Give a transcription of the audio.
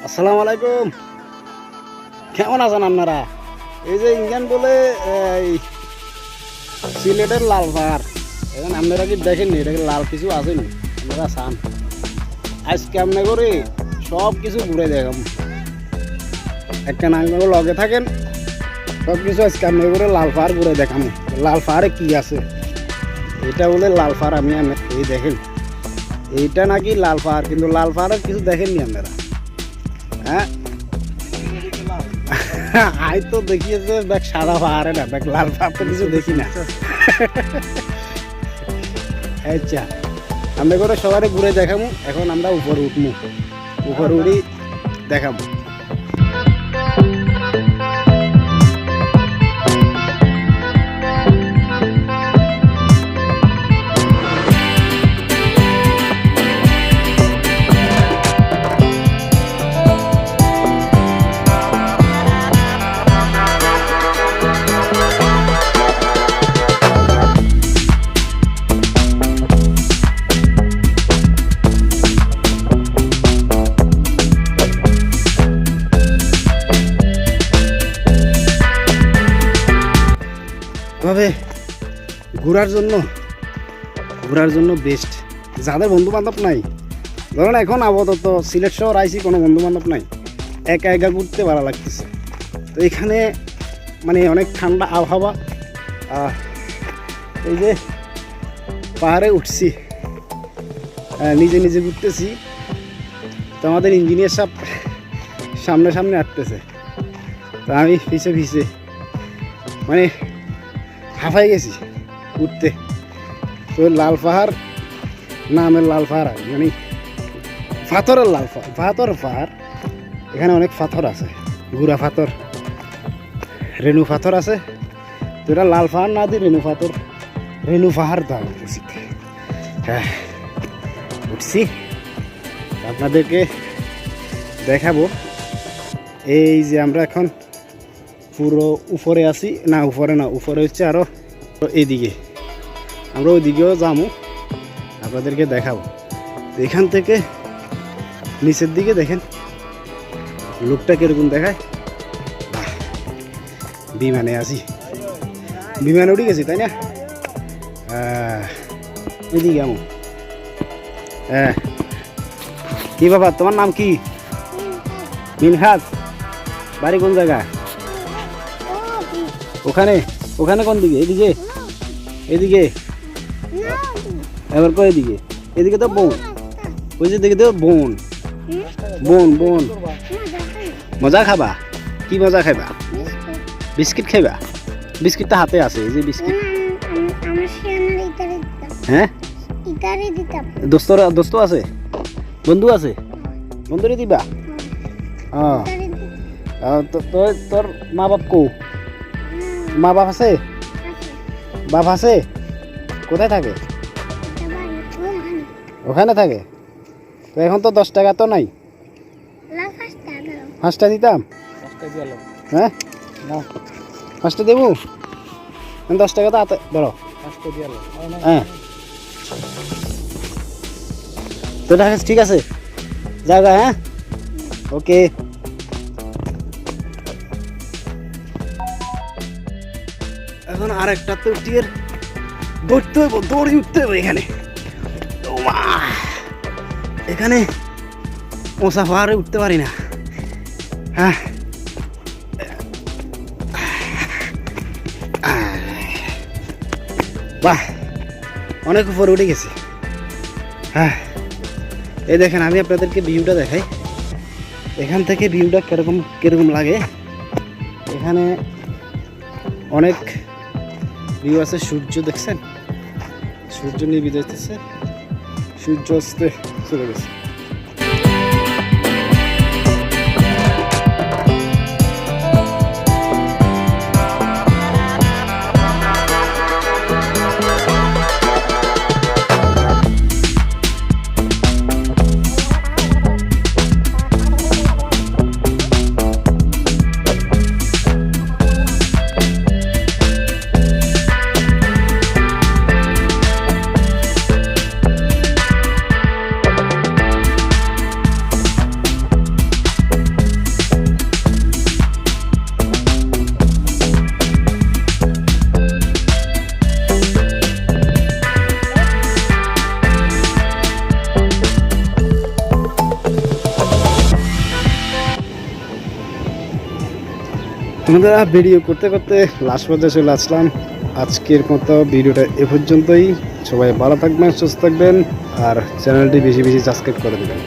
আসসালামু আলাইকুম। কেমন আছেন আপনারা? এই যে ইঞ্জিন বলে সিলেটের লাল পাহাড়, এখন আপনারা কি দেখেননি? এটাকে লাল কিছু আসেনি, আপনারা চান আজকে আপনি করে সব কিছু ঘুরে দেখাম। একটা নাঙ্গল লগে থাকেন, সব কিছু আজকে আপনি করে লাল পাহাড় ঘুরে দেখাম। লাল পাহাড়ে কি আছে এটা বলে লাল পাহাড়। আমি এই দেখেন এইটা নাকি লাল পাহাড়, কিন্তু লাল পাহাড়ের কিছু দেখেননি আপনারা। হ্যাঁ আই তো দেখিয়েছে দেখ সাদা পাহাড়ে না, দেখ লাল পাহাড় তো কিছু দেখি না। আচ্ছা আমরা করে সবাই ঘুরে দেখাবো। এখন আমরা উপরে উঠবো, উপরে উঠি দেখাবো। তবে ঘোরার জন্য বেস্ট। যাদের বন্ধু বান্ধব নাই, ধরুন এখন আপাতত সিলেট শহর আইসি, কোনো বন্ধু বান্ধব নাই, একা একা ঘুরতে ভালো লাগতেছে। তো এখানে মানে অনেক ঠান্ডা আবহাওয়া। এই যে পাহাড়ে উঠছি, নিজে নিজে ঘুরতেছি। তো আমাদের ইঞ্জিনিয়ার সব সামনে সামনে আসতেছে, তো আমি পিছে পিছে মানে হাঁফাই গেছি উঠতে। তো লাল পাহাড় নামের লাল পাহাড়, মানে পাথরের লাল পাহাড়, পাথরের পাহাড়। এখানে অনেক পাথর আছে, গুড়া পাথর, রেণু পাথর আছে। তো এটা লাল পাহাড় না দিয়ে রেণু পাহাড় দাম উচিত। হ্যাঁ উঠছি, আপনাদেরকে দেখাবো। এই যে আমরা এখন পুরো উপরে আছি, না উপরে না, উপরে হচ্ছে আরো এইদিকে, আমরা ওইদিকেও যাবো, আপনাদেরকে দেখাবো। এখান থেকে নিচের দিকে দেখেন লোকটা কিরকম দেখায়। বিমানে আছি, বিমানে উঠে গেছি, তাই না? এদিকে আমো। হ্যাঁ কি বাবা, তোমার নাম কি? মিনহাজ। বাড়ি কোন জায়গায়? ওখানে ওখানে কোন দিকে? এদিকে এদিকে এবার কো এদিকে, এদিকে তো বোন, ওই যে দিকে তো বোন বোন বোন। মজা খাবা? কি মজা খাইবা? বিস্কিট খাইবা? বিস্কিট তো হাতে আছে, এই যে বিস্কিট। হ্যাঁ দোস্ত আছে, বন্ধু আছে, বন্ধুরে দিবা? তোর মা বাপ কো? মা বাপ আছে? বাপ আছে? কোথায় থাকে? ওখানে থাকে। তো এখন তো 10 টাকা তো নাই, 5টা দিতাম। হ্যাঁ 5টা দেবো, 10 টাকা তো হাতে ধরো। হ্যাঁ তো ঠিক আছে, জায়গা। হ্যাঁ ওকে। এখন আর একটা তো টিয়ার দৌড়তে হইব, দৌড়ি উঠতে হবে এখানে। এখানে ওসা পাহাড়ে উঠতে পারি না। হ্যাঁ বাহ, অনেক উপরে উঠে গেছি। হ্যাঁ এই দেখেন, আমি আপনাদেরকে ভিউটা দেখাই। এখান থেকে ভিউটা কিরকম লাগে। এখানে অনেক ভিউ আছে। সূর্য দেখছেন, সূর্য নিভে যাইতেছে, সূর্য অস্তে চলে গেছে। আমরা ভিডিও করতে করতে লাস্ট পর্যায়ে চলে আসলাম। আজকের মতো ভিডিওটা এ পর্যন্তই। সবাই ভালো থাকবেন, সুস্থ থাকবেন, আর চ্যানেলটি বেশি বেশি সাবস্ক্রাইব করে দেবেন।